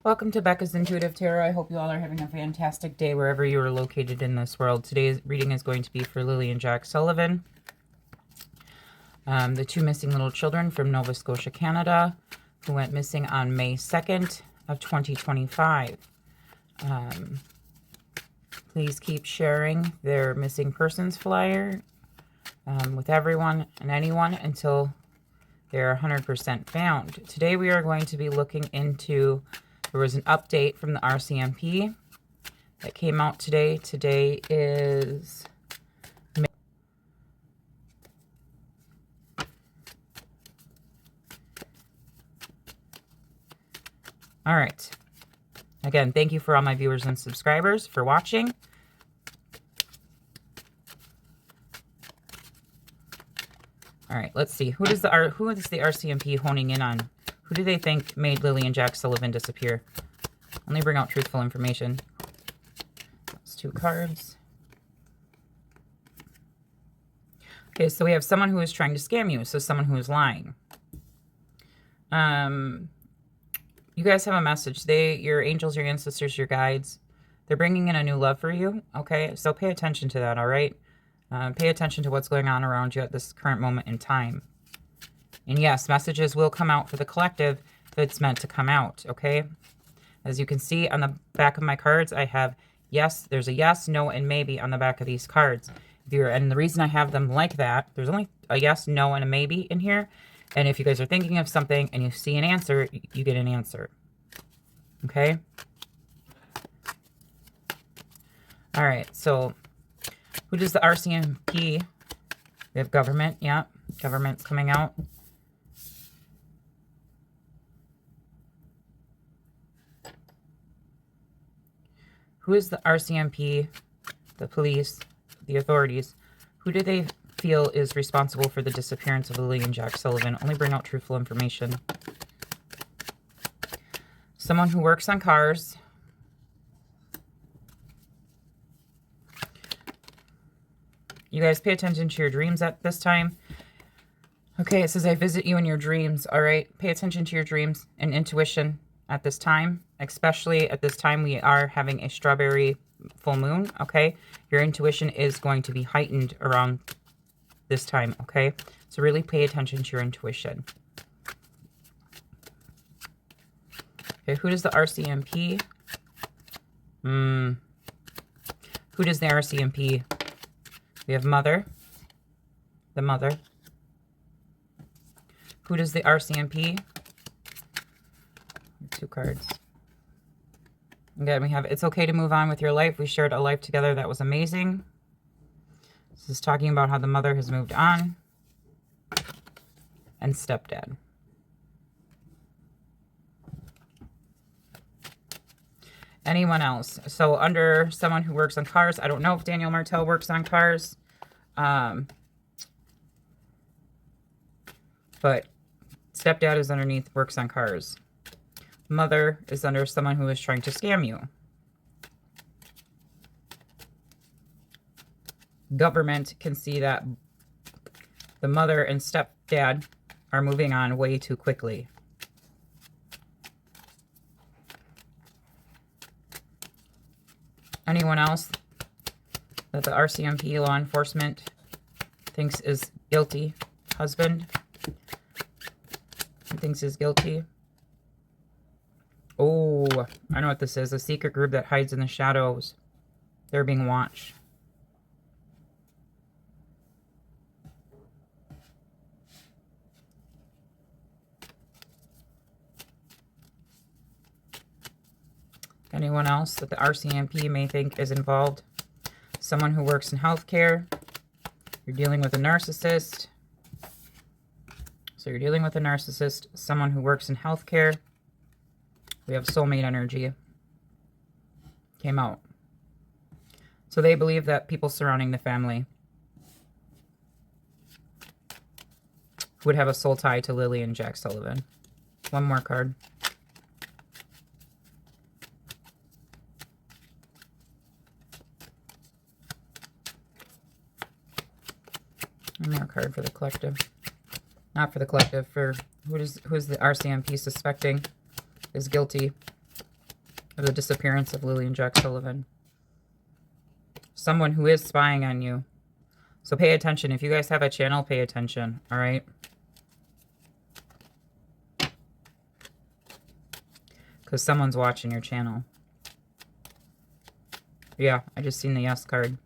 Welcome to Becca's Intuitive Tarot. I hope you all are having a fantastic day wherever you are located in this world. Today's reading is going to be for Lily and Jack Sullivan, the two missing little children from Nova Scotia, Canada, who went missing on May 2nd of 2025. Please keep sharing their missing persons flyer with everyone and anyone until they're 100% found. Today we are going to be looking into... There was an update from the Rcmp that came out today. Today is May. All right. Again, thank you for all my viewers and subscribers for watching. All right, let's see. Who is the Rcmp honing in on? Who do they think made Lily and Jack Sullivan disappear? Only bring out truthful information. That's two cards. Okay, so we have someone who is trying to scam you. So someone who is lying. You guys have a message. Your angels, your ancestors, your guides, they're bringing in a new love for you. Okay, so pay attention to that, all right? Pay attention to what's going on around you at this current moment in time. And yes, messages will come out for the collective if it's meant to come out, okay? As you can see on the back of my cards, I have yes, there's a yes, no, and maybe on the back of these cards. And the reason I have them like that, there's only a yes, no, and a maybe in here. And if you guys are thinking of something and you see an answer, you get an answer. Okay? All right, so who does the Rcmp? We have government, yeah. Government's coming out. Who is the Rcmp, the police, the authorities? Who do they feel is responsible for the disappearance of Lily and Jack Sullivan? Only bring out truthful information. Someone who works on cars. You guys pay attention to your dreams at this time. Okay, it says I visit you in your dreams. All right, pay attention to your dreams and intuition at this time. Especially at this time, we are having a strawberry full moon, okay? Your intuition is going to be heightened around this time, okay? So really pay attention to your intuition. Okay, who does the Rcmp? Who does the Rcmp? We have mother. The mother. Who does the Rcmp? Two cards. Again, we have it's okay to move on with your life. We shared a life together that was amazing. This is talking about how the mother has moved on. And stepdad. Anyone else? So under someone who works on cars, I don't know if Daniel Martel works on cars. But stepdad is underneath, works on cars. Mother is under someone who is trying to scam you. Government can see that the mother and stepdad are moving on way too quickly. Anyone else that the Rcmp law enforcement thinks is guilty? Husband thinks is guilty. Oh, I know what this is. A secret group that hides in the shadows. They're being watched. Anyone else that the Rcmp may think is involved? Someone who works in healthcare. You're dealing with a narcissist. So you're dealing with a narcissist. Someone who works in healthcare. We have soulmate energy. Came out. So they believe that people surrounding the family would have a soul tie to Lily and Jack Sullivan. One more card. One more card for the collective. Not for the collective, for who is the Rcmp suspecting is guilty. The disappearance of Lily and Jack Sullivan. Someone who is spying on you. So pay attention. If you guys have a channel, pay attention. All right. Because someone's watching your channel. Yeah, I just seen the yes card.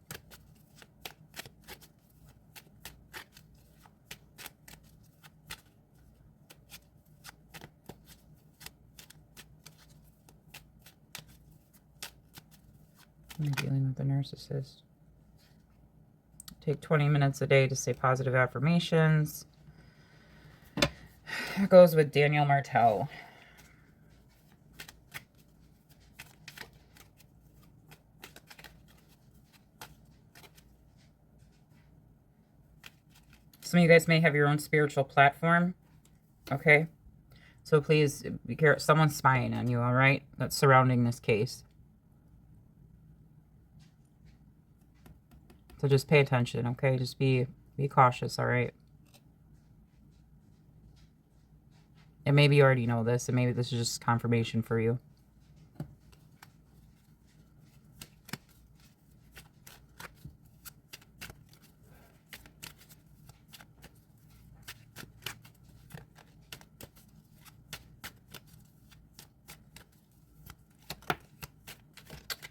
I'm dealing with a narcissist. Take 20 minutes a day to say positive affirmations. That goes with Daniel Martell. Some of you guys may have your own spiritual platform. Okay? So please be careful. Someone's spying on you, all right? That's surrounding this case. So just pay attention, okay? Just be cautious, all right? And maybe you already know this, and maybe this is just confirmation for you.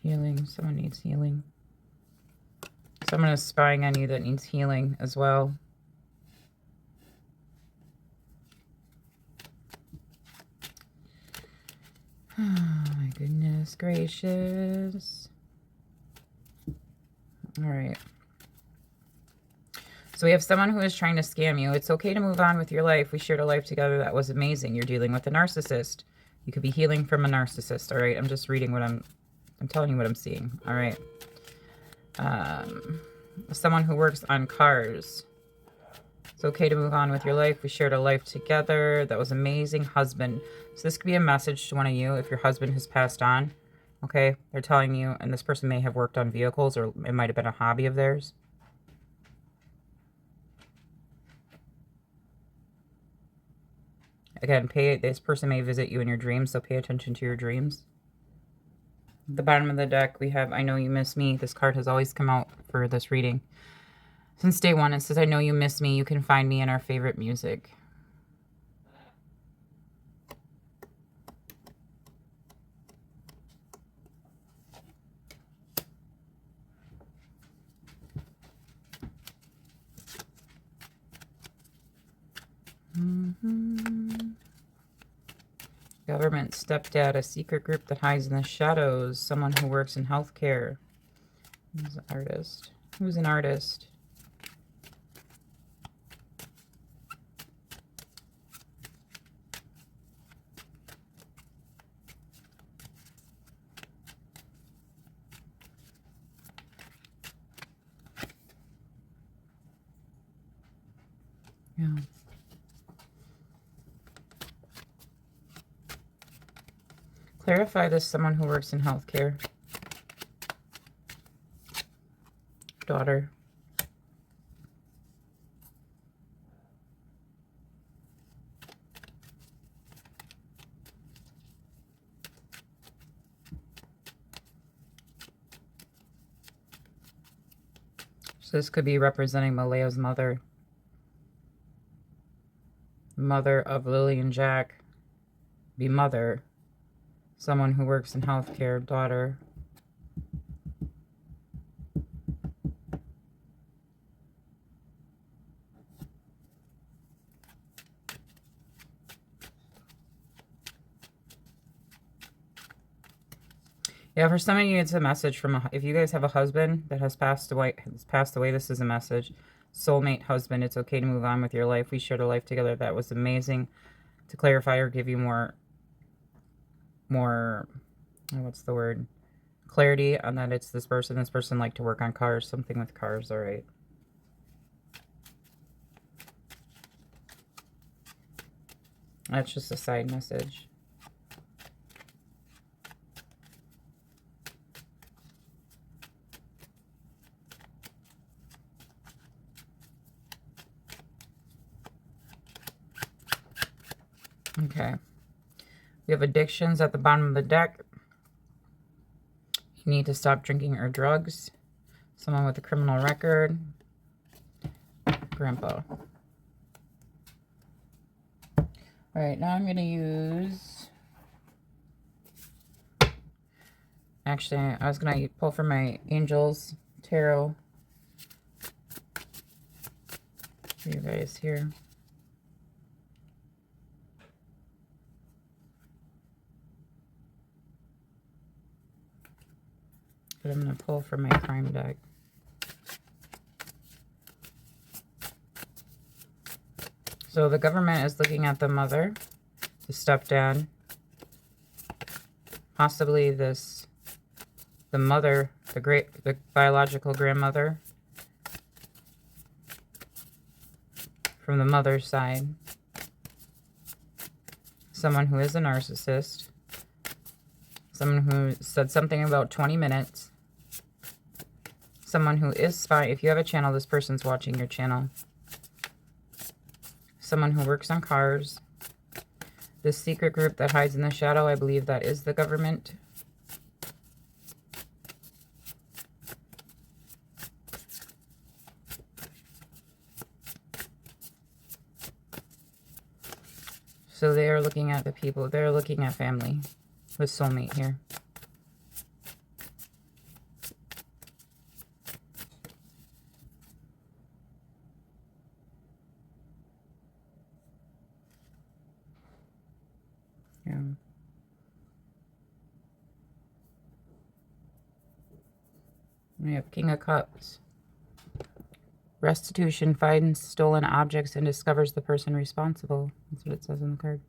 Healing. Someone needs healing. Someone is spying on you that needs healing as well. Oh my goodness gracious. All right. So we have someone who is trying to scam you. It's okay to move on with your life. We shared a life together. That was amazing. You're dealing with a narcissist. You could be healing from a narcissist. All right. I'm just reading what I'm telling you what I'm seeing. All right. Someone who works on cars. It's okay to move on with your life. We shared a life together. That was amazing. Husband. So this could be a message to one of you if your husband has passed on. Okay. They're telling you, and this person may have worked on vehicles, or it might have been a hobby of theirs. Again, this person may visit you in your dreams, so pay attention to your dreams. At the bottom of the deck, we have, I know you miss me. This card has always come out for this reading. Since day one, it says, I know you miss me. You can find me in our favorite music. Government, stepdad, a secret group that hides in the shadows, someone who works in healthcare. Who's an artist? Who's an artist? Yeah. Clarify this, someone who works in healthcare. Daughter. So this could be representing Malea's mother. Mother of Lily and Jack. Be mother. Someone who works in healthcare, daughter. Yeah, for some of you, it's a message from if you guys have a husband that has passed away, this is a message. Soulmate husband, it's okay to move on with your life. We shared a life together. That was amazing. To clarify or give you more, what's the word? Clarity on that it's this person. This person liked to work on cars, something with cars, all right. That's just a side message. Okay. We have addictions at the bottom of the deck. You need to stop drinking or drugs. Someone with a criminal record. Grandpa. All right, now I'm going to use... Actually, I was going to pull from my Angels Tarot for you guys here. But I'm going to pull from my crime deck. So the government is looking at the mother, the stepdad, possibly the mother, the biological grandmother from the mother's side, someone who is a narcissist, someone who said something about 20 minutes, someone who is spying. If you have a channel, this person's watching your channel. Someone who works on cars. This secret group that hides in the shadow, I believe that is the government. So they are looking at the people. They're looking at family with soulmate here. Yeah. We have King of Cups. Restitution finds stolen objects and discovers the person responsible. That's what it says on the card.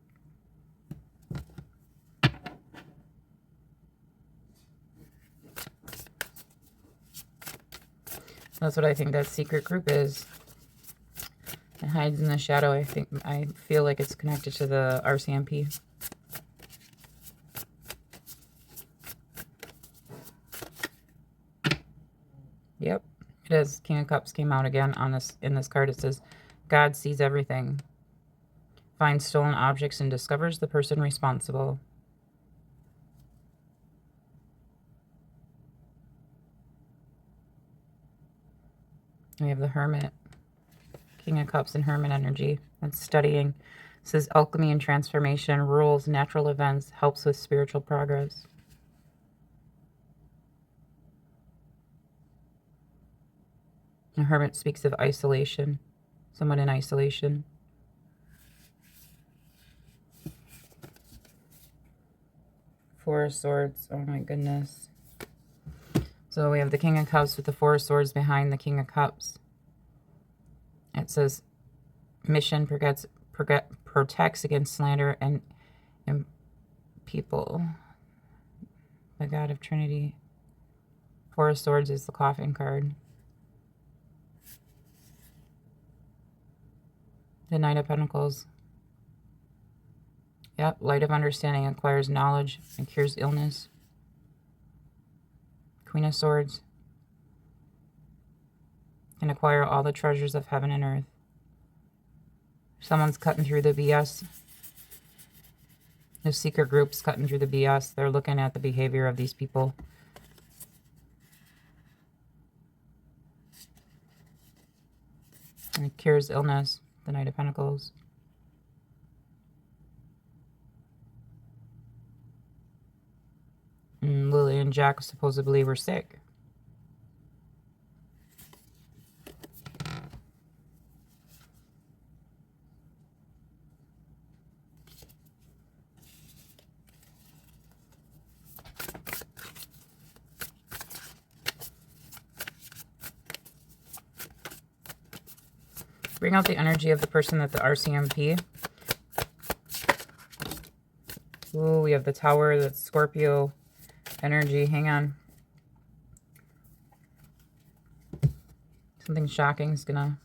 That's what I think that secret group is. It hides in the shadow. I feel like it's connected to the Rcmp. Yep, it is. King of Cups came out again on this. In this card, it says, God sees everything. Finds stolen objects and discovers the person responsible. We have the Hermit. King of Cups and Hermit energy. That's studying. It says alchemy and transformation, rules, natural events, helps with spiritual progress. The Hermit speaks of isolation. Someone in isolation. Four of Swords. Oh my goodness. So we have the King of Cups with the Four of Swords behind the King of Cups. It says mission protects against slander and people. The God of Trinity. Four of Swords is the coffin card. The Knight of Pentacles. Yep, light of understanding acquires knowledge and cures illness. Queen of Swords. Can acquire all the treasures of heaven and earth. Someone's cutting through the BS. The secret group's cutting through the BS. They're looking at the behavior of these people. And it cures illness. The Knight of Pentacles. And Lily and Jack supposedly were sick. Bring out the energy of the person at the Rcmp. Ooh, we have the Tower, that's Scorpio energy. Hang on. Something shocking is gonna...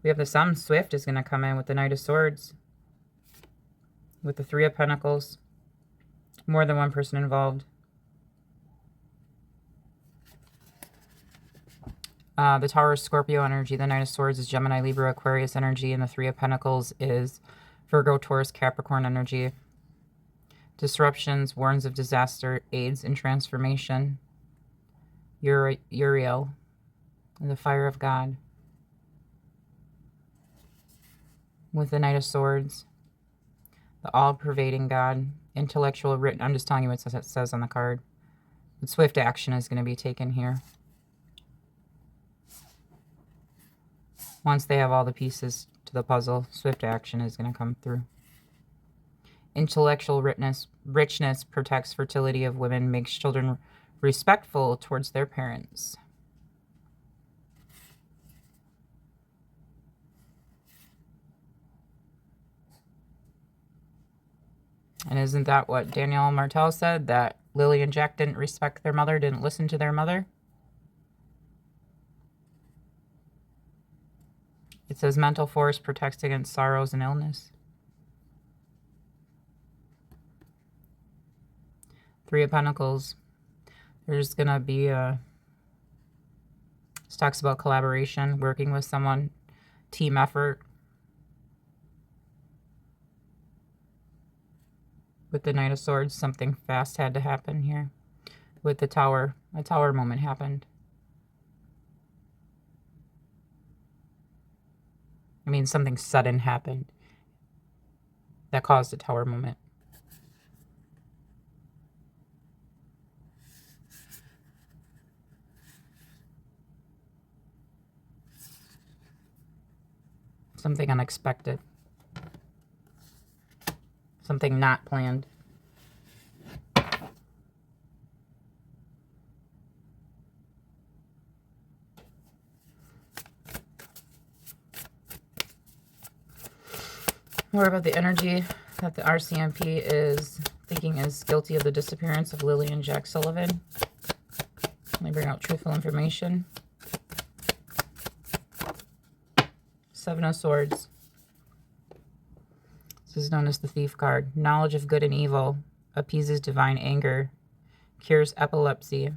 We have the Sun Swift is gonna come in with the Knight of Swords. With the Three of Pentacles. More than one person involved. The Tower is Scorpio energy. The Knight of Swords is Gemini, Libra, Aquarius energy. And the Three of Pentacles is Virgo, Taurus, Capricorn energy. disruptions, warns of disaster, aids in transformation. Uriel, the fire of God. With the Knight of Swords, the all-pervading God, intellectual written. I'm just telling you what it says on the card. But swift action is going to be taken here. Once they have all the pieces to the puzzle, swift action is going to come through. Intellectual richness protects fertility of women, makes children respectful towards their parents. And isn't that what Danielle Martel said? That Lily and Jack didn't respect their mother, didn't listen to their mother? It says mental force protects against sorrows and illness. Three of Pentacles. There's going to be this talks about collaboration, working with someone, team effort. With the Knight of Swords, something fast had to happen here. With the Tower, a Tower moment happened. I mean, something sudden happened that caused a Tower moment. Something unexpected. Something not planned. More about the energy that the Rcmp is thinking is guilty of the disappearance of Lily and Jack Sullivan. Let me bring out truthful information. Seven of Swords. This is known as the Thief card. Knowledge of good and evil appeases divine anger, cures epilepsy.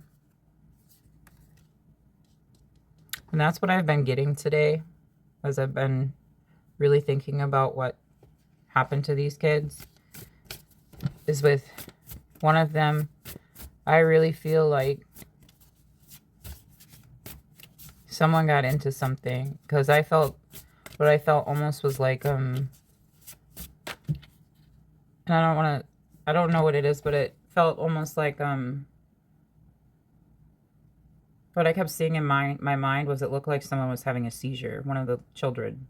And that's what I've been getting today as I've been really thinking about what happened to these kids. Is with one of them, I really feel like someone got into something, because I felt, what I felt almost was like, and I don't know what it is, but it felt almost like, what I kept seeing in my mind was it looked like someone was having a seizure, one of the children.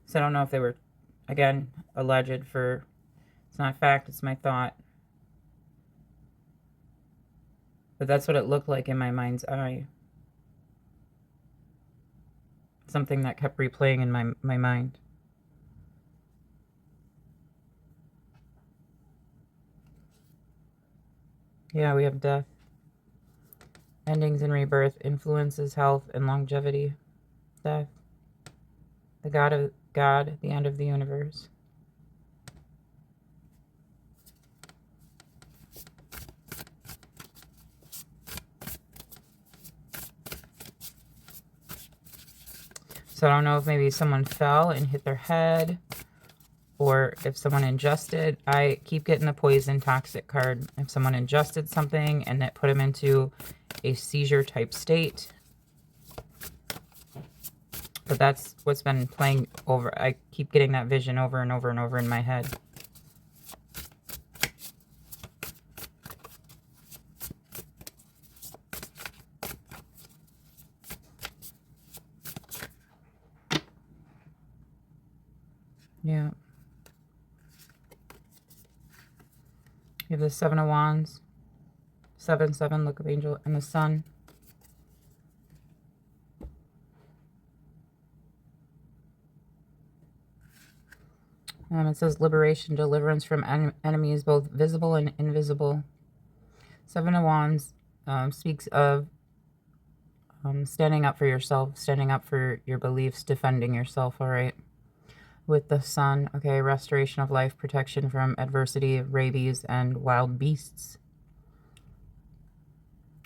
So I don't know if they were, again, alleged for, it's not fact, it's my thought. But that's what it looked like in my mind's eye. Something that kept replaying in my mind. Yeah, we have death. Endings and rebirth, influences health and longevity. Death. The God, the end of the universe. So I don't know if maybe someone fell and hit their head, or if someone ingested. I keep getting the poison toxic card. If someone ingested something and it put them into a seizure type state. But that's what's been playing over. I keep getting that vision over and over and over in my head. Yeah. You have the Seven of Wands. 7-7, look of angel, and the Sun. It says liberation, deliverance from enemies, both visible and invisible. Seven of Wands speaks of standing up for yourself, standing up for your beliefs, defending yourself, all right? With the Sun, okay, restoration of life, protection from adversity, rabies, and wild beasts.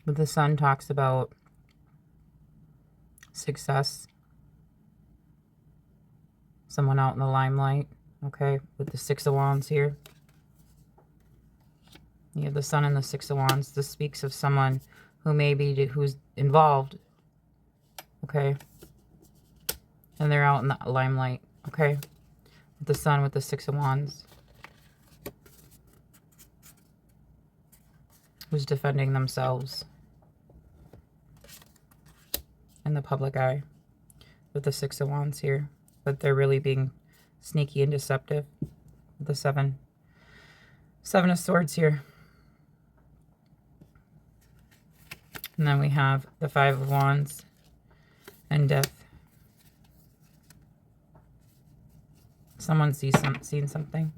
With the Sun talks about success, someone out in the limelight, okay, with the Six of Wands here. You have the Sun and the Six of Wands. This speaks of someone who who's involved, okay? And they're out in the limelight, okay? The Sun with the Six of Wands. Who's defending themselves in the public eye with the Six of Wands here. But they're really being sneaky and deceptive with the Seven of Swords here. And then we have the Five of Wands and Death. Someone's seen something.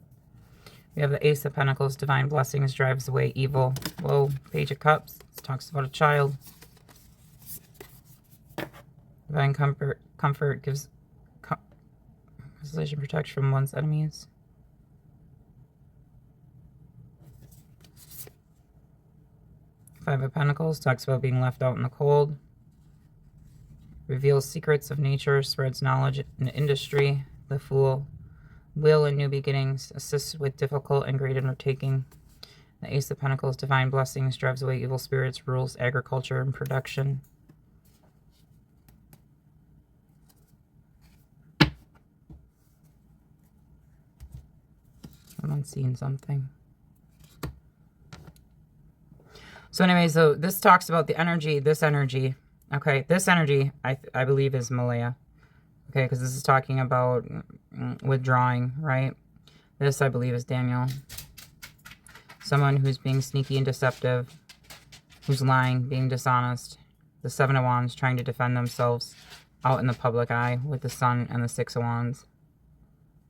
We have the Ace of Pentacles, divine blessings, drives away evil. Whoa, Page of Cups, this talks about a child. Divine comfort gives isolation, protection from one's enemies. Five of Pentacles talks about being left out in the cold. Reveals secrets of nature, spreads knowledge in industry. The Fool. Will and new beginnings, assists with difficult and great undertaking. The Ace of Pentacles, divine blessings, drives away evil spirits, rules agriculture and production. Someone's seeing something. So anyway, so this talks about the energy, this energy. Okay, this energy, I believe, is Malaya. Okay, because this is talking about withdrawing, right? This, I believe, is Daniel. Someone who's being sneaky and deceptive, who's lying, being dishonest. The Seven of Wands trying to defend themselves out in the public eye with the Sun and the Six of Wands.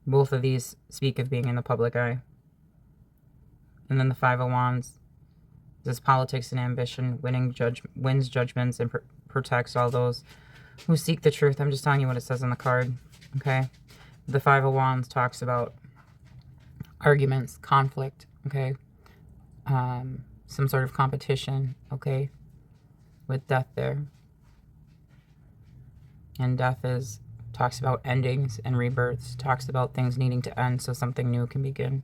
Both of these speak of being in the public eye. And then the Five of Wands. This is politics and ambition, wins judgments and protects all those who seek the truth. I'm just telling you what it says on the card, okay? The Five of Wands talks about arguments, conflict, okay? Some sort of competition, okay? With Death there. And Death talks about endings and rebirths, talks about things needing to end so something new can begin.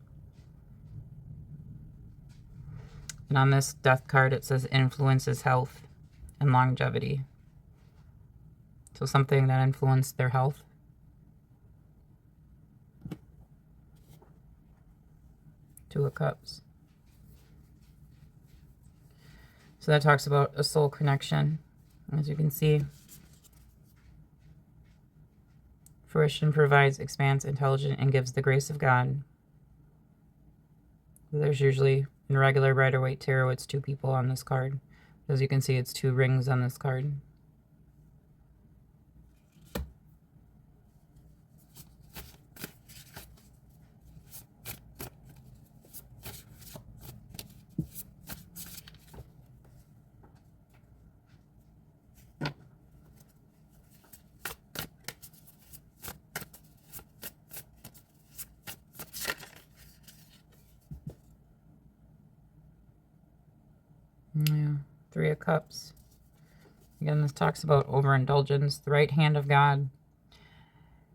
And on this Death card, it says influences health and longevity. So something that influenced their health. Two of Cups. So that talks about a soul connection, as you can see. Fruition provides, expands, intelligent, and gives the grace of God. There's usually, in regular Rider-Waite Tarot, it's two people on this card. As you can see, it's two rings on this card. Yeah, Three of Cups. Again, this talks about overindulgence. The right hand of God.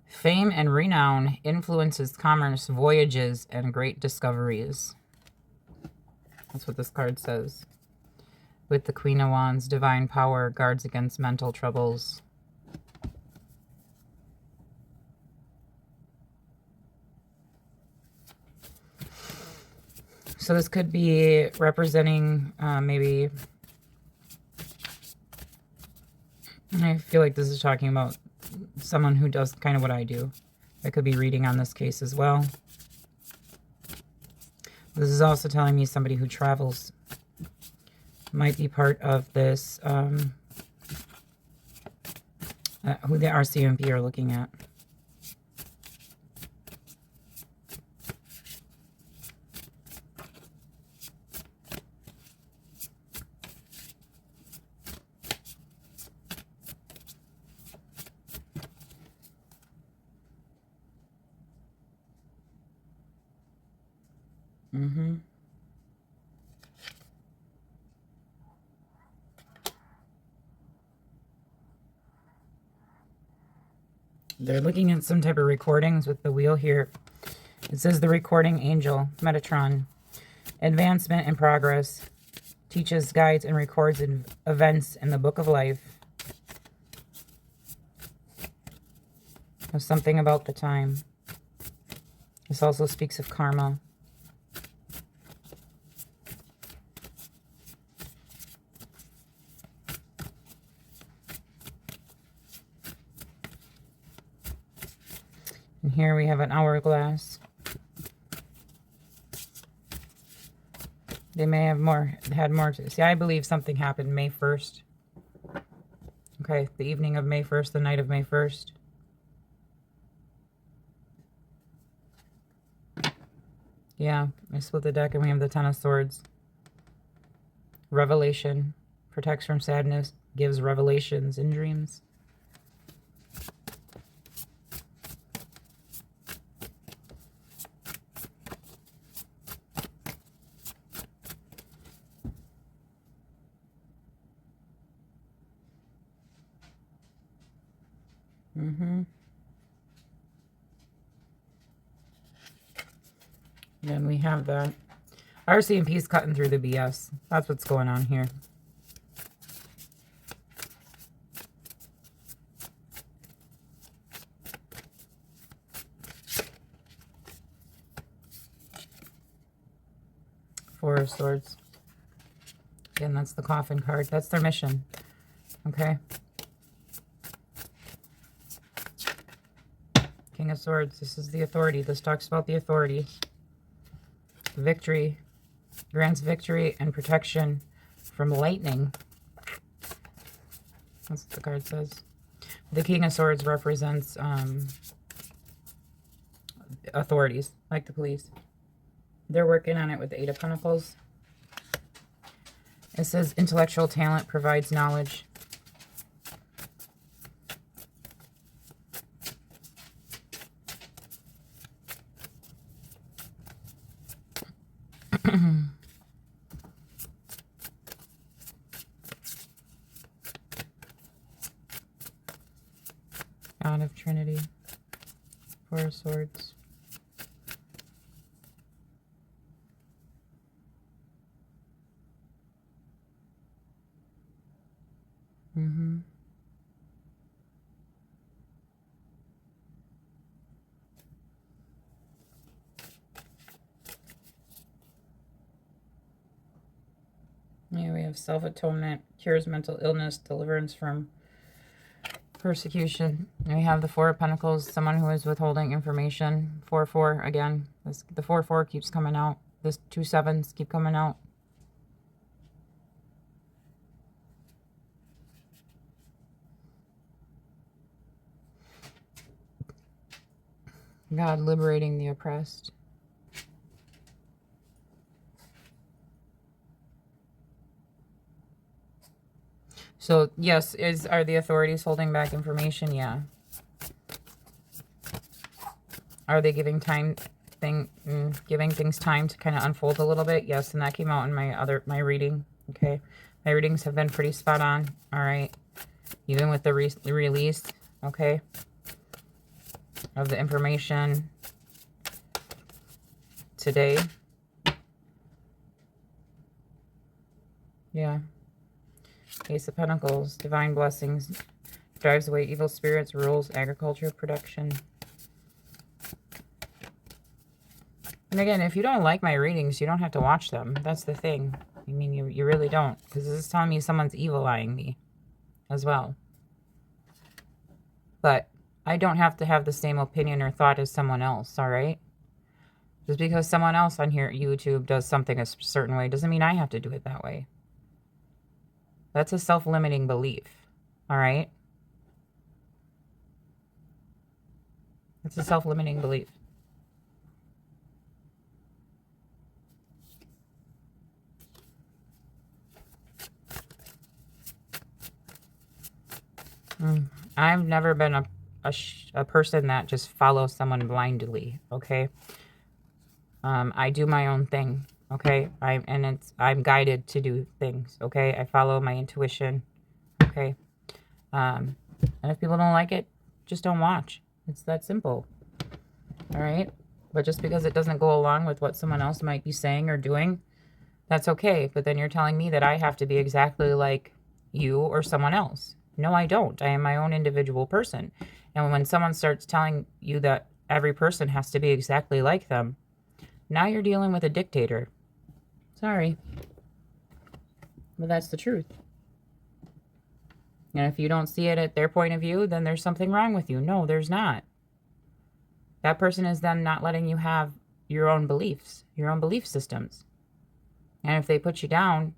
Fame and renown influences commerce, voyages, and great discoveries. That's what this card says. With the Queen of Wands, divine power guards against mental troubles. So this could be representing maybe, I feel like this is talking about someone who does kind of what I do. I could be reading on this case as well. This is also telling me somebody who travels might be part of this, who the Rcmp are looking at. They're looking at some type of recordings with the wheel here. It says the recording angel, Metatron, Advancement and progress. Teaches, guides, and records events in the book of life. There's something about the time. This also speaks of karma. And here we have an hourglass. They may have had more to see. I believe something happened May 1st. Okay, the evening of May 1st, the night of May 1st. Yeah, I split the deck and we have the Ten of Swords. Revelation. Protects from sadness. Gives revelations in dreams. Then we have that. Rcmp is cutting through the BS. That's what's going on here. Four of Swords. Again, that's the coffin card. That's their mission. Okay. King of Swords. This is the authority. This talks about the authority. Victory. Grants victory and protection from lightning. That's what the card says. The King of Swords represents authorities, like the police. They're working on it with the Eight of Pentacles. It says intellectual talent provides knowledge. God of Trinity. Four of Swords. Yeah, we have self-atonement, cures mental illness, deliverance from persecution. And we have the Four of Pentacles, someone who is withholding information. 4-4 again. The 4-4 keeps coming out. This 2 7s keep coming out. God liberating the oppressed. So, yes, are the authorities holding back information? Yeah. Are they giving giving things time to kind of unfold a little bit? Yes, and that came out in my reading. Okay. My readings have been pretty spot on. All right. Even with the release, okay, of the information today. Yeah. Ace of Pentacles, divine blessings, drives away evil spirits, rules agriculture, production. And again, if you don't like my readings, you don't have to watch them. That's the thing. I mean, you really don't. Because this is telling me someone's evil-eyeing me as well. But I don't have to have the same opinion or thought as someone else, all right? Just because someone else on here at YouTube does something a certain way doesn't mean I have to do it that way. That's a self-limiting belief, all right? It's a self-limiting belief. I've never been a person that just follows someone blindly, okay? I do my own thing. Okay, I'm guided to do things. Okay, I follow my intuition. Okay, and if people don't like it, just don't watch. It's that simple. All right, but just because it doesn't go along with what someone else might be saying or doing, That's okay, but then you're telling me that I have to be exactly like you or someone else. No, I don't. I am my own individual person. And when someone starts telling you that every person has to be exactly like them, now you're dealing with a dictator. Sorry. But that's the truth. And if you don't see it at their point of view, then there's something wrong with you. No, there's not. That person is then not letting you have your own beliefs, your own belief systems. And if they put you down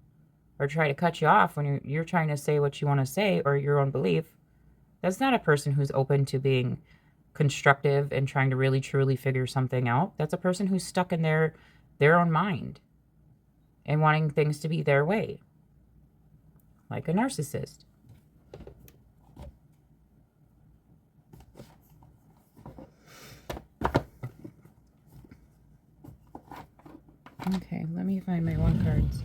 or try to cut you off when you're trying to say what you want to say or your own belief, that's not a person who's open to being constructive and trying to really truly figure something out. That's a person who's stuck in their own mind and wanting things to be their way, like a narcissist. Okay, let me find my one cards.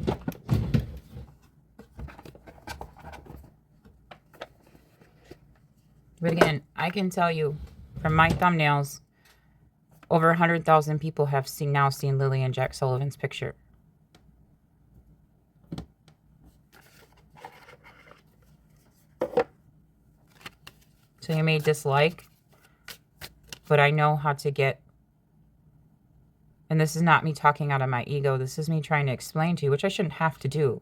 But again, I can tell you from my thumbnails, over 100,000 people have now seen Lily and Jack Sullivan's picture. So you may dislike, but I know how to get, and this is not me talking out of my ego, this is me trying to explain to you, which I shouldn't have to do.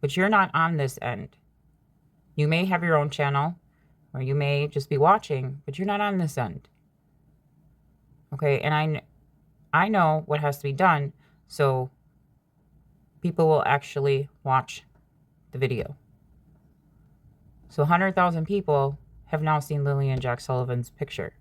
But you're not on this end. You may have your own channel, or you may just be watching, but you're not on this end. Okay, and I know what has to be done, so people will actually watch the video. So 100,000 people have now seen Lily and Jack Sullivan's picture.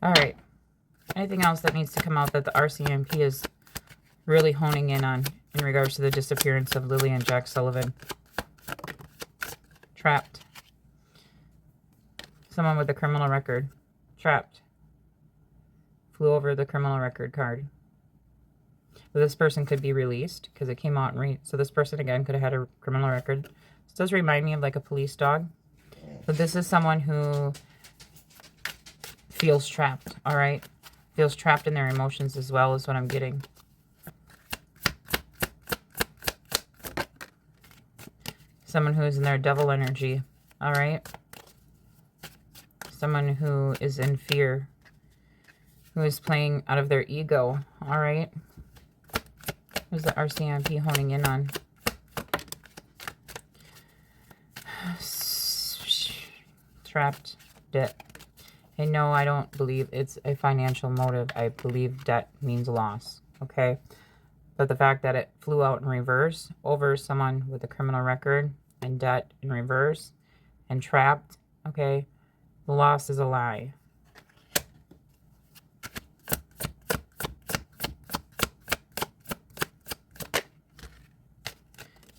All right. Anything else that needs to come out that the RCMP is really honing in on in regards to the disappearance of Lily and Jack Sullivan? Trapped. Someone with a criminal record. Trapped. Flew over the criminal record card. So this person could be released because it came out and so this person again could have had a criminal record. This does remind me of like a police dog. But this is someone who feels trapped, all right? Feels trapped in their emotions as well, is what I'm getting. Someone who is in their devil energy, all right? Someone who is in fear, who is playing out of their ego, all right? Who's the RCMP honing in on? Trapped, debt. And no, I don't believe it's a financial motive. I believe debt means loss, okay? But the fact that it flew out in reverse over someone with a criminal record and debt in reverse and trapped, okay? The loss is a lie.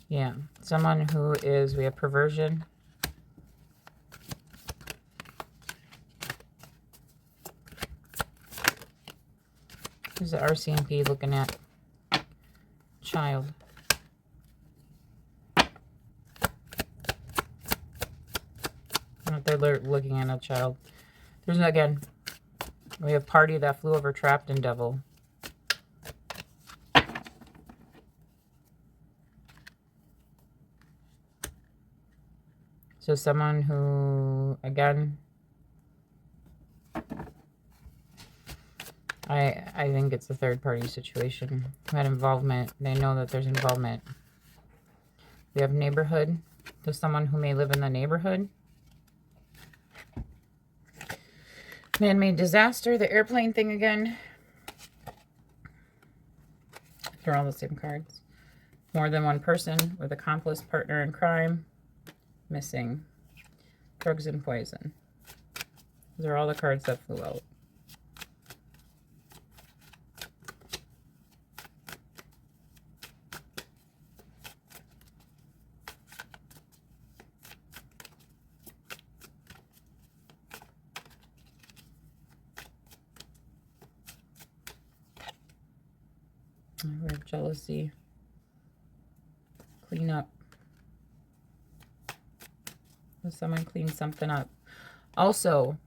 Yeah, someone who is, we have perversion. Who's the RCMP looking at? Child. They're looking at a child. There's, again, we have party that flew over trapped and devil. So someone who, again, I think it's a third-party situation. Who had involvement. They know that there's involvement. We have neighborhood. There's someone who may live in the neighborhood. Man-made disaster. The airplane thing again. They're all the same cards. More than one person with accomplice, partner in crime. Missing. Drugs and poison. Those are all the cards that flew out. We have jealousy. Clean up. Does someone clean something up? Also,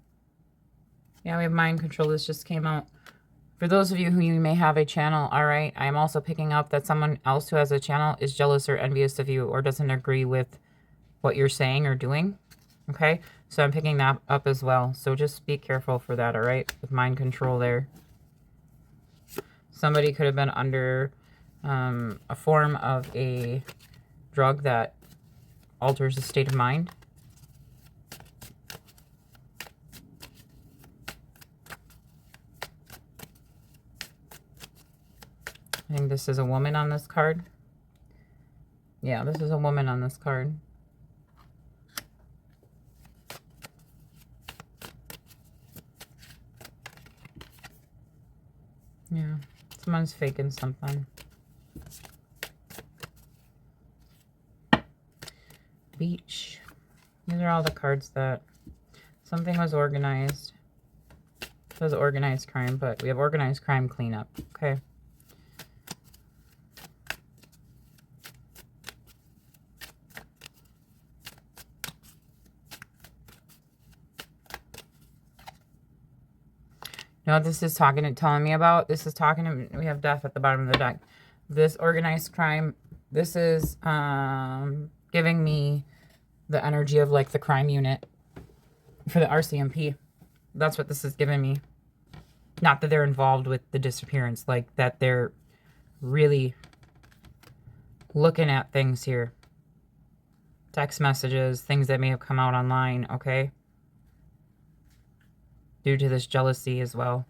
yeah, we have mind control. This just came out. For those of you who you may have a channel, all right, I am also picking up that someone else who has a channel is jealous or envious of you or doesn't agree with what you're saying or doing, okay? So I'm picking that up as well. So just be careful for that, all right, with mind control there. Somebody could have been under a form of a drug that alters the state of mind. I think this is a woman on this card. Yeah, this is a woman on this card. Yeah, someone's faking something. Beach. These are all the cards that something was organized. It was organized crime, but we have organized crime cleanup. Okay. You know what this is telling me about? This is we have death at the bottom of the deck. This organized crime, this is giving me the energy of like the crime unit for the RCMP. That's what this is giving me. Not that they're involved with the disappearance, like that they're really looking at things here. Text messages, things that may have come out online, okay? Due to this jealousy as well.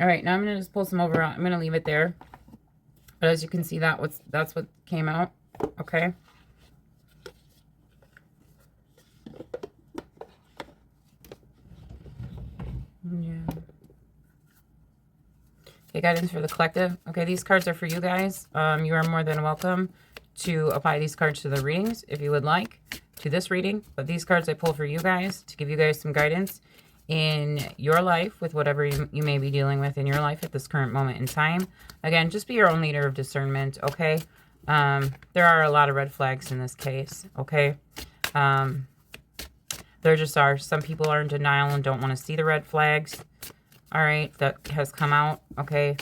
All right, now I'm going to just pull some over. I'm going to leave it there. But as you can see, that's what came out, okay? Yeah. Okay, guidance for the collective. Okay, these cards are for you guys. You are more than welcome to apply these cards to the readings if you would like, to this reading. But these cards I pull for you guys to give you guys some guidance in your life with whatever you may be dealing with in your life at this current moment in time. Again, just be your own leader of discernment, okay? There are a lot of red flags in this case, okay? There just are. Some people are in denial and don't want to see the red flags. All right, that has come out, okay?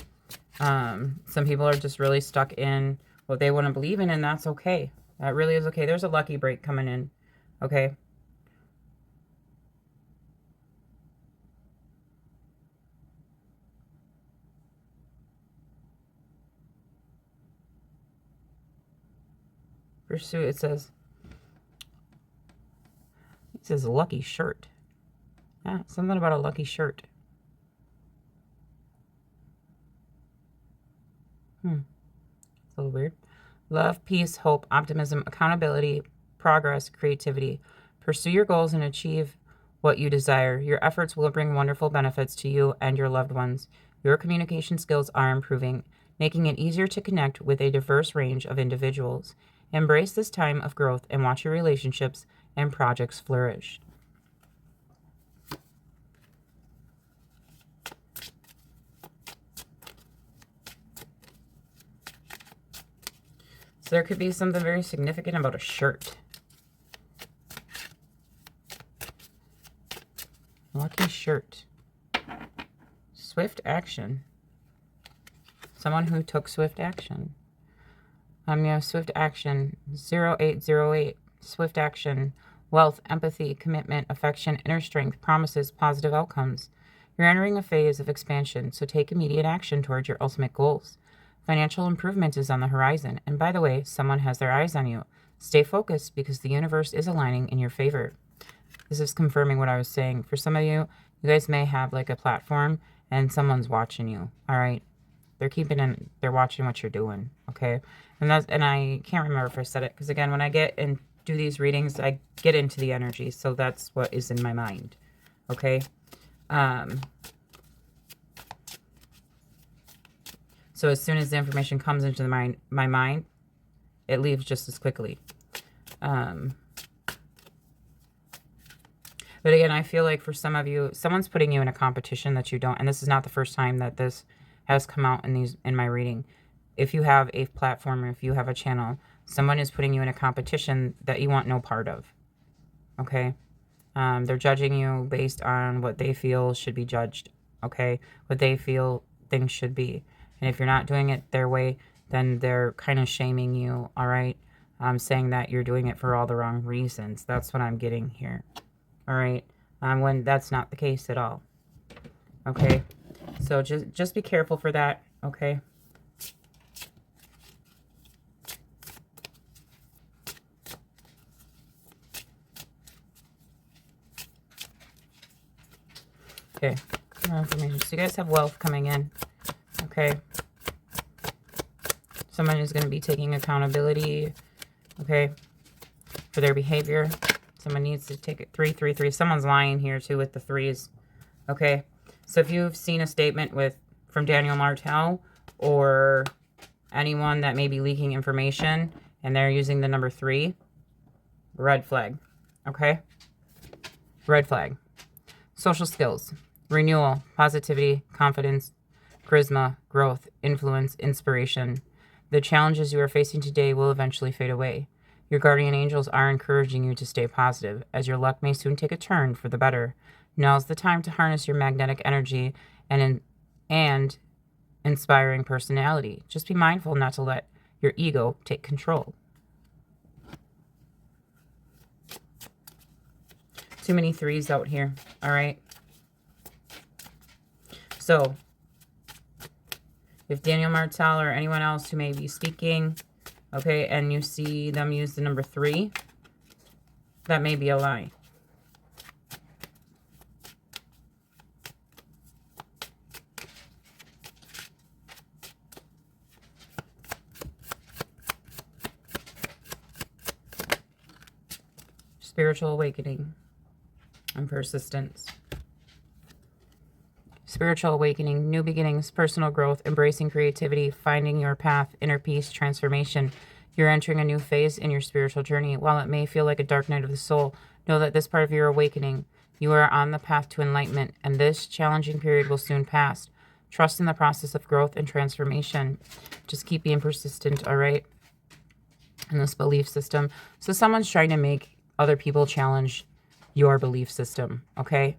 Some people are just really stuck in what they want to believe in, and that's okay. That really is okay. There's a lucky break coming in, okay? Pursue, it says lucky shirt. Yeah, something about a lucky shirt. It's a little weird. Love, peace, hope, optimism, accountability, progress, creativity. Pursue your goals and achieve what you desire. Your efforts will bring wonderful benefits to you and your loved ones. Your communication skills are improving, making it easier to connect with a diverse range of individuals. Embrace this time of growth and watch your relationships and projects flourish. So there could be something very significant about a shirt. Lucky shirt. Swift action. Someone who took swift action. Yeah, swift action. 0808. Swift action. Wealth, empathy, commitment, affection, inner strength, promises, positive outcomes. You're entering a phase of expansion, so take immediate action towards your ultimate goals. Financial improvement is on the horizon. And by the way, someone has their eyes on you. Stay focused because the universe is aligning in your favor. This is confirming what I was saying. For some of you, you guys may have like a platform and someone's watching you. All right. They're watching what you're doing. Okay. And I can't remember if I said it because again, when I get and do these readings, I get into the energy. So that's what is in my mind. Okay. So as soon as the information comes into my mind, it leaves just as quickly. But again, I feel like for some of you, someone's putting you in a competition that you don't, and this is not the first time that this has come out in my reading. If you have a platform or if you have a channel, someone is putting you in a competition that you want no part of. Okay? They're judging you based on what they feel should be judged. Okay? What they feel things should be. And if you're not doing it their way, then they're kind of shaming you, all right? Saying that you're doing it for all the wrong reasons. That's what I'm getting here, all right? When that's not the case at all, okay? So just be careful for that, okay? Okay, more information. So you guys have wealth coming in, okay? Someone is going to be taking accountability, okay, for their behavior. Someone needs to take it 333. Someone's lying here too with the threes, okay? So if you've seen a statement from Daniel Martel or anyone that may be leaking information and they're using the number 3, red flag, okay? Red flag. Social skills, renewal, positivity, confidence, charisma, growth, influence, inspiration. The challenges you are facing today will eventually fade away. Your guardian angels are encouraging you to stay positive, as your luck may soon take a turn for the better. Now's the time to harness your magnetic energy and inspiring personality. Just be mindful not to let your ego take control. Too many threes out here, all right? So, if Daniel Martel or anyone else who may be speaking, okay, and you see them use the number 3, that may be a lie. Spiritual awakening and persistence. Spiritual awakening, new beginnings, personal growth, embracing creativity, finding your path, inner peace, transformation. You're entering a new phase in your spiritual journey. While it may feel like a dark night of the soul, know that this part of your awakening, you are on the path to enlightenment, and this challenging period will soon pass. Trust in the process of growth and transformation. Just keep being persistent, all right? In this belief system. So someone's trying to make other people challenge your belief system, okay?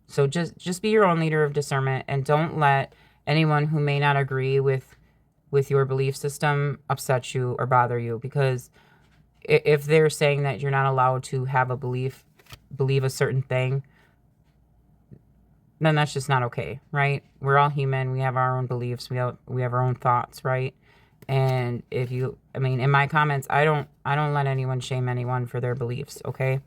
So just be your own leader of discernment, and don't let anyone who may not agree with your belief system upset you or bother you, because if they're saying that you're not allowed to have a believe a certain thing, then that's just not okay, right? We're all human. We have our own beliefs. We have our own thoughts, right? And if you, I mean, in my comments, I don't let anyone shame anyone for their beliefs, okay?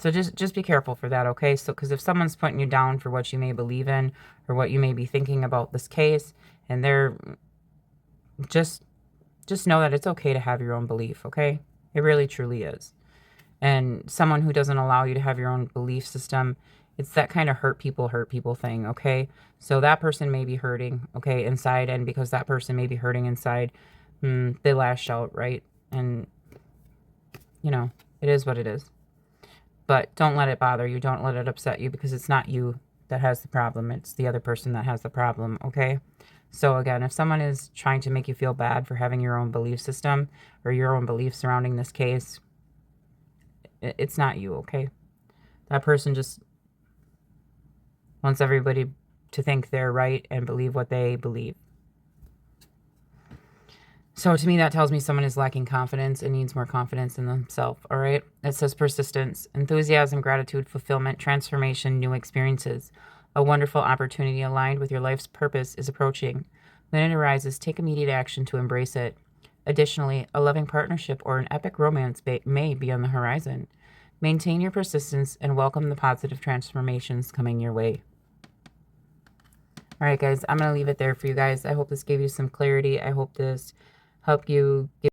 So just be careful for that, okay? So, because if someone's putting you down for what you may believe in or what you may be thinking about this case, and they're just know that it's okay to have your own belief, okay? It really truly is. And someone who doesn't allow you to have your own belief system, it's that kind of hurt people thing, okay? So that person may be hurting, okay, inside, and because that person may be hurting inside, they lash out, right? And, you know, it is what it is. But don't let it bother you. Don't let it upset you, because it's not you that has the problem. It's the other person that has the problem, okay? So again, if someone is trying to make you feel bad for having your own belief system or your own beliefs surrounding this case, it's not you, okay? That person just wants everybody to think they're right and believe what they believe. So to me, that tells me someone is lacking confidence and needs more confidence in themselves, all right? It says persistence, enthusiasm, gratitude, fulfillment, transformation, new experiences. A wonderful opportunity aligned with your life's purpose is approaching. When it arises, take immediate action to embrace it. Additionally, a loving partnership or an epic romance may be on the horizon. Maintain your persistence and welcome the positive transformations coming your way. All right, guys, I'm going to leave it there for you guys. I hope this gave you some clarity. I hope this helped you get